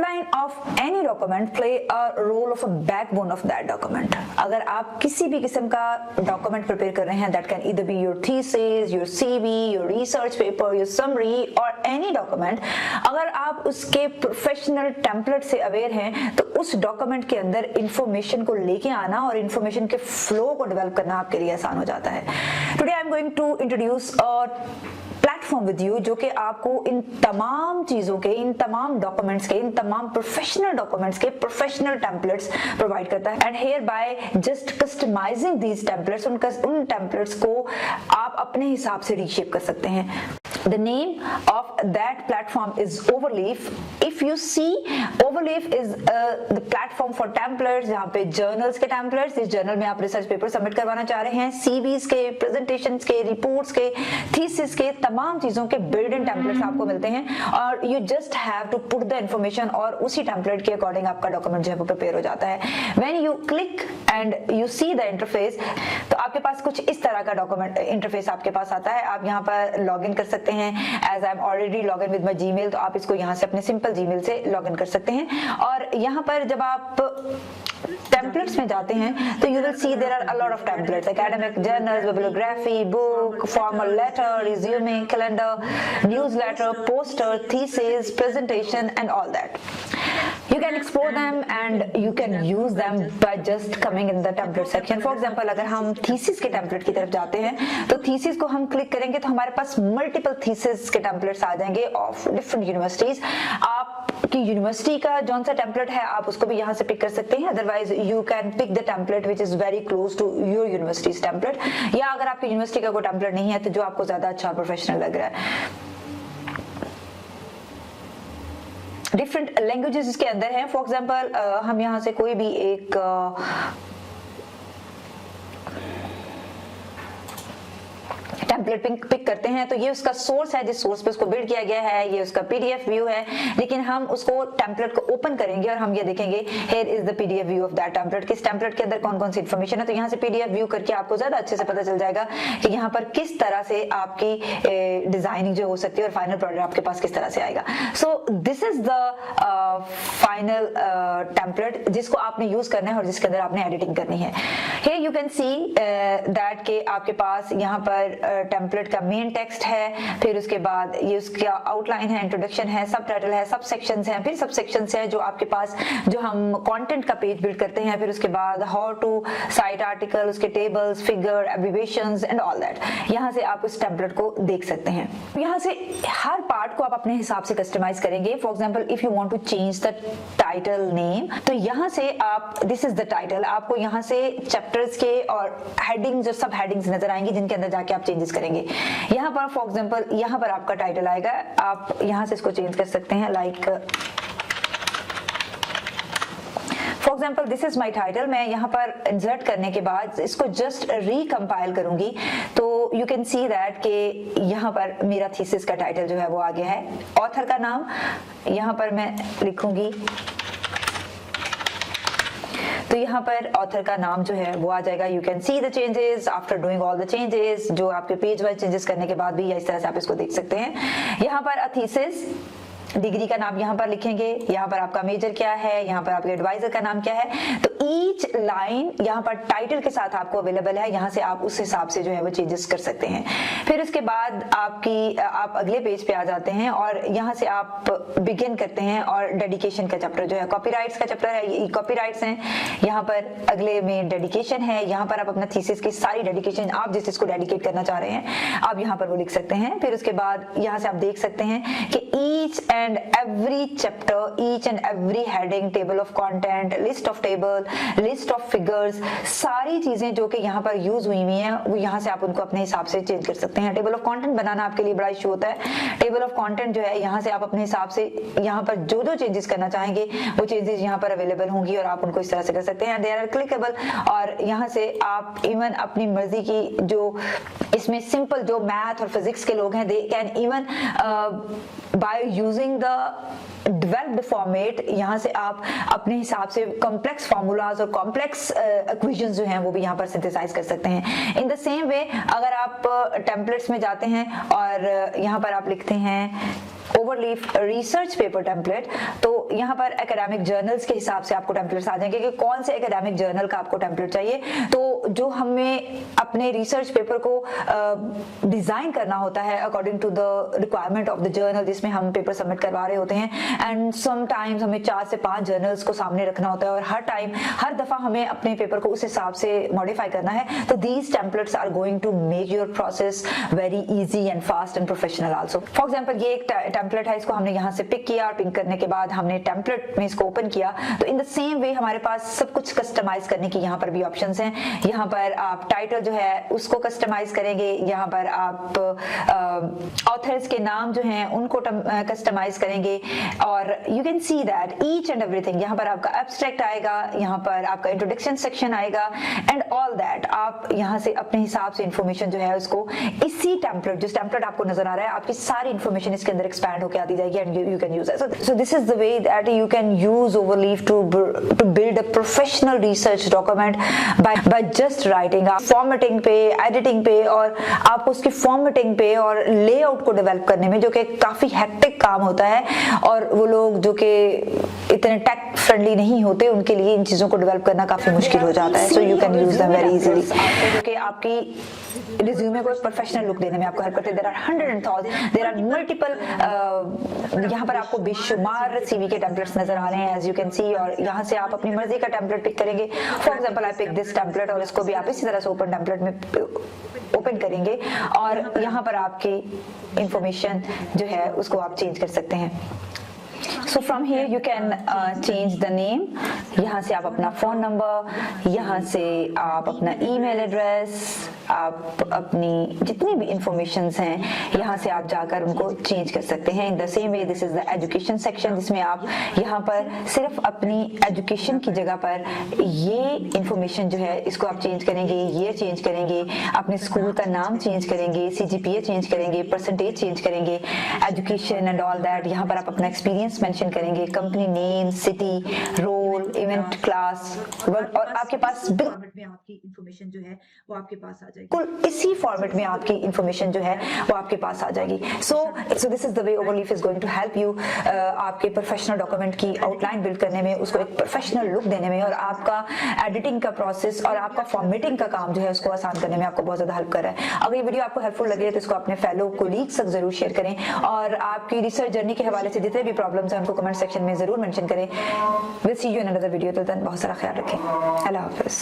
Outline of any document play a role of a backbone of that document. अगर आप किसी भी किस्म का डॉक्यूमेंट प्रिपेयर कर रहे हैं, that can either be your thesis, your CV, your research paper, your summary और एनी डॉक्यूमेंट, अगर आप उसके प्रोफेशनल टेम्पलेट से अवेयर हैं तो उस डॉक्यूमेंट के अंदर इंफॉर्मेशन को लेके आना और इंफॉर्मेशन के फ्लो को डेवलप करना आपके लिए आसान हो जाता है। Today I am going to introduce a platform with you जो कि आपको इन तमाम चीजों के, इन तमाम डॉक्यूमेंट्स के, इन तमाम प्रोफेशनल डॉक्यूमेंट्स के प्रोफेशनल टेम्पलेट्स प्रोवाइड करता है। And here by just customising these templates, उन टेम्पलेट्स को आप अपने हिसाब से रीशेप कर सकते हैं। The name of that platform is Overleaf. If you see, Overleaf is the platform for templates, जहाँ पे journals के templates, इस journal में आप research paper submit करवाना चाह रहे हैं, CVs के, presentations के, reports के, thesis के, तमाम चीजों के built-in templates आपको मिलते हैं और you just have to put the information और उसी template के according आपका document जो है वो prepare हो जाता है। When you click and you see the interface, तो आपके पास कुछ इस तरह का document interface आपके पास आता है। आप यहाँ पर login कर सकते हैं। As I'm already login with my Gmail, तो आप इसको यहाँ से अपने सिंपल Gmail से लॉगिन कर सकते हैं। और यहाँ पर जब आप टेम्पलेट्स में जाते हैं तो you will see there are a lot of templates, academic journals, bibliography, book, formal letter, resume, calendar, newsletter, poster, thesis, presentation and all that. You can explore them and you can use them by just coming in the template section. For example, अगर हम thesis के template की तरफ जाते हैं तो thesis को हम क्लिक करेंगे तो हमारे पास multiple thesis के templates आ जाएंगे of different universities. आपकी यूनिवर्सिटी का जौन सा template है आप उसको भी यहाँ से पिक कर सकते हैं, otherwise you can pick the template which is very close to your university's template. या अगर आपकी यूनिवर्सिटी का कोई template नहीं है तो जो आपको ज्यादा अच्छा प्रोफेशनल लग रहा है। डिफरेंट लैंग्वेजेस इसके अंदर हैं। फॉर एग्जांपल हम यहाँ से कोई भी एक टेम्पलेट पिक करते हैं तो ये उसका सोर्स है, जिस सोर्स पे उसको बिल्ड किया गया है, ये उसका पीडीएफ व्यू है। लेकिन हम उसको टेम्पलेट को ओपन करेंगे और हम ये देखेंगे here is the PDF view of that template, किस टेम्पलेट के अंदर कौन कौन सी इन्फॉर्मेशन है। तो यहाँ से पीडीएफ व्यू करके आपको ज्यादा अच्छे से पता चल जाएगा कि यहाँ पर किस तरह से आपकी डिजाइनिंग जो हो सकती है और फाइनल प्रोडक्ट आपके पास किस तरह से आएगा। सो this is the final template जिसको आपने यूज करना है और जिसके अंदर आपने एडिटिंग करनी है। Here you can see that के आपके पास यहाँ पर टेम्पलेट का मेन टेक्स्ट है, फिर उसके बाद ये उसका आउटलाइन है, इंट्रोडक्शन है, सब टाइटल है, सब सेक्शंस हैं, फिर सब सेक्शंस है जो आपके पास जो हम कंटेंट का पेज बिल्ड करते हैं, फिर उसके बाद हाउ टू साइट आर्टिकल, उसके tables, figure, abbreviations and all that. यहाँ से आप उस टेम्पलेट को देख सकते हैं। यहाँ से हर पार्ट को आप अपने हिसाब से कस्टमाइज करेंगे। For example if you want to change the title name, तो यहाँ से आप दिस इज द टाइटल, आपको यहाँ से चैप्टर्स के और हेडिंग्स और सब हेडिंग्स नजर आएंगी जिनके अंदर जाके आप चेंजेस करेंगे। यहाँ पर फॉर एग्जांपल यहाँ पर आपका टाइटल आएगा, आप यहाँ से इसको चेंज कर सकते हैं। Like for example this is my title. मैं यहाँ पर इंसर्ट करने के बाद इसको जस्ट रिकम्पाइल करूंगी तो यू कैन सी दैट कि यहाँ पर मेरा थीसिस का टाइटल जो है वो आ गया है। ऑथर का नाम यहाँ पर मैं लिखूंगी तो यहाँ पर ऑथर का नाम जो है वो आ जाएगा। You can see the changes after doing all the changes, जो आपके पेज वाइज चेंजेस करने के बाद भी इस तरह से आप इसको देख सकते हैं। यहाँ पर थीसिस, डिग्री का नाम यहाँ पर लिखेंगे, यहाँ पर आपका मेजर क्या है, यहाँ पर आपके एडवाइजर का नाम क्या है। तो ईच लाइन यहाँ पर टाइटल के साथ आपको अवेलेबल है, यहाँ से आप उस हिसाब से जो है वो चेंजेस कर सकते हैं। फिर उसके बाद आप अगले पेज पे आ जाते हैं और यहाँ से आप बिगिन करते हैं और डेडिकेशन का चैप्टर जो है, कॉपीराइट्स का चैप्टर है, ये कॉपीराइट्स हैं। यहाँ पर अगले में डेडिकेशन है, यहाँ पर आप अपना थीसिस की सारी डेडिकेशन, आप जिस चीज को डेडिकेट करना चाह रहे हैं आप यहाँ पर वो लिख सकते हैं। फिर उसके बाद यहाँ से आप देख सकते हैं कि each and every chapter, each and every heading, table of content, list of table, list of figures, सारी चीजें जो कि यहाँ पर यूज हुई हुई हैं वो यहाँ से आप उनको अपने हिसाब से चेंज कर सकते हैं। टेबल ऑफ कंटेंट बनाना आपके लिए बड़ा इशू होता है। टेबल ऑफ कंटेंट जो है यहाँ से आप अपने हिसाब से यहाँ पर जो जो चेंजेस करना चाहेंगे वो चेंजेस यहाँ पर अवेलेबल होंगी और आप उनको इस तरह से कर सकते हैं। दे आर क्लिकेबल और यहाँ से आप इवन अपनी मर्जी की जो इसमें सिंपल जो मैथ और फिजिक्स के लोग हैं they can even by using the developed format, यहाँ से आप अपने हिसाब से कॉम्प्लेक्स फार्मूलाज और कॉम्प्लेक्स इक्वेशंस जो हैं वो भी यहाँ पर सिंथेसाइज कर सकते हैं। इन द सेम वे अगर आप टेम्पलेट्स में जाते हैं और यहाँ पर आप लिखते हैं ओवरलीफ रिसर्च पेपर टेम्पलेट, तो यहाँ पर एकेडमिक जर्नल्स के हिसाब से आपको टेम्पलेट्स आ जाएंगे कि कौन से एकेडमिक जर्नल का आपको टेम्पलेट चाहिए। तो जो हमें अपने रिसर्च पेपर को डिजाइन करना होता है according to the requirement of the journal जिसमें हम पेपर सबमिट करवा रहे होते हैं, एंड समटाइम्स हमें 4 से 5 जर्नल्स को सामने रखना होता है और हर दफा हमें अपने पेपर को उस हिसाब से मॉडिफाई करना है। तो these templates are going to make your process very easy and fast and professional also. For example ये एक टेम्पलेट है, इसको हमने यहाँ से पिक किया, पिक करने के बाद हमने टेम्पलेट में इसको ओपन किया, तो इन द सेम वे हमारे पास सब कुछ कस्टमाइज करने की यहाँ पर भी ऑप्शंस हैं। यहाँ पर आप टाइटल जो है उसको कस्टमाइज करेंगे, यहाँ पर आप ऑथर्स के नाम जो हैं उनको कस्टमाइज करेंगे, और you can see that each and everything. यहाँ पर आपका एब्स्ट्रैक्ट आएगा, यहाँ पर आपका इंट्रोडक्शन सेक्शन आएगा एंड ऑल दैट। आप यहाँ से अपने हिसाब से इंफॉर्मेशन जो है उसको इसी टेम्पलेट, जिस टेम्पलेट आपको नजर आ रहा है, आपकी सारी इंफॉर्मेशन इसके अंदर एक्सपैंड होकर आती जाएगी and you can use it. So this is the way that you can use Overleaf to build a professional research document by just writing. आप फॉर्मेटिंग पे, एडिटिंग पे और आपको उसकी फॉर्मेटिंग पे और लेआउट को डेवलप करने में, जो कि काफी हेक्टिक काम होता है और वो लोग जो कि इतने टेक फ्रेंडली नहीं होते उनके लिए इन चीजों को डेवलप करना काफी मुश्किल हो जाता है। So you can use them very easily, जो कि आपकी रिज्यूमे को एक प्रोफेशनल लुक देने में आपको हेल्प करते हैं। There are hundred and thousand, there are multiple, यहाँ पर आपको बेशुमार सीवी के टेम्पलेट्स नजर आ रहे हैं एज यू कैन सी, और यहाँ से आप अपनी मर्जी का टेम्पलेट पिक करेंगे। For example I pick this template, और इसको भी आप इसी तरह से ओपन टेम्पलेट में ओपन करेंगे और यहाँ पर आपकी इंफॉर्मेशन जो है उसको आप चेंज कर सकते हैं। So from here you can change the name, यहाँ से आप अपना फोन नंबर, यहाँ से आप अपना ईमेल एड्रेस, आप अपनी जितनी भी इंफॉर्मेशंस हैं यहाँ से आप जाकर उनको चेंज कर सकते हैं। In the same way this is the education section, जिसमें आप यहाँ पर सिर्फ अपनी एजुकेशन की जगह पर ये इंफॉर्मेशन जो है इसको आप चेंज करेंगे, ये चेंज करेंगे, अपने स्कूल का नाम चेंज करेंगे, CGPA चेंज करेंगे, परसेंटेज चेंज करेंगे, एजुकेशन एंड ऑल दैट। यहाँ पर आप अपना एक्सपीरियंस मेंशन करेंगे, company name, city, role, event, class, और आपके पास फॉर्मेट में आपकी इंफॉर्मेशन जो है वो आपके पास आ जाएगी। कुल इसी फॉर्मेट में आपकी इंफॉर्मेशन जो है वो आपके पास आ जाएगी। So this is the way Overleaf is going to help you आपके प्रोफेशनल डॉक्यूमेंट की आउटलाइन बिल्ड करने में, उसको एक प्रोफेशनल लुक देने में, और आपका एडिटिंग का प्रोसेस और आपका फॉर्मेटिंग का काम जो है उसको आसान करने में आपको बहुत ज्यादा हेल्प कर रहा है। अगर ये वीडियो आपको हेल्पफुल लगे तो इसको अपने फेलो कोलीग्स तक जरूर शेयर करें, और आपकी रिसर्च जर्नी के हवाले से जितने भी प्रॉब्लम्स हैं उनको कमेंट सेक्शन में जरूर मेंशन करें। Will see you in another video. तो बहुत सारा ख्याल रखें। अल्लाह हाफिज।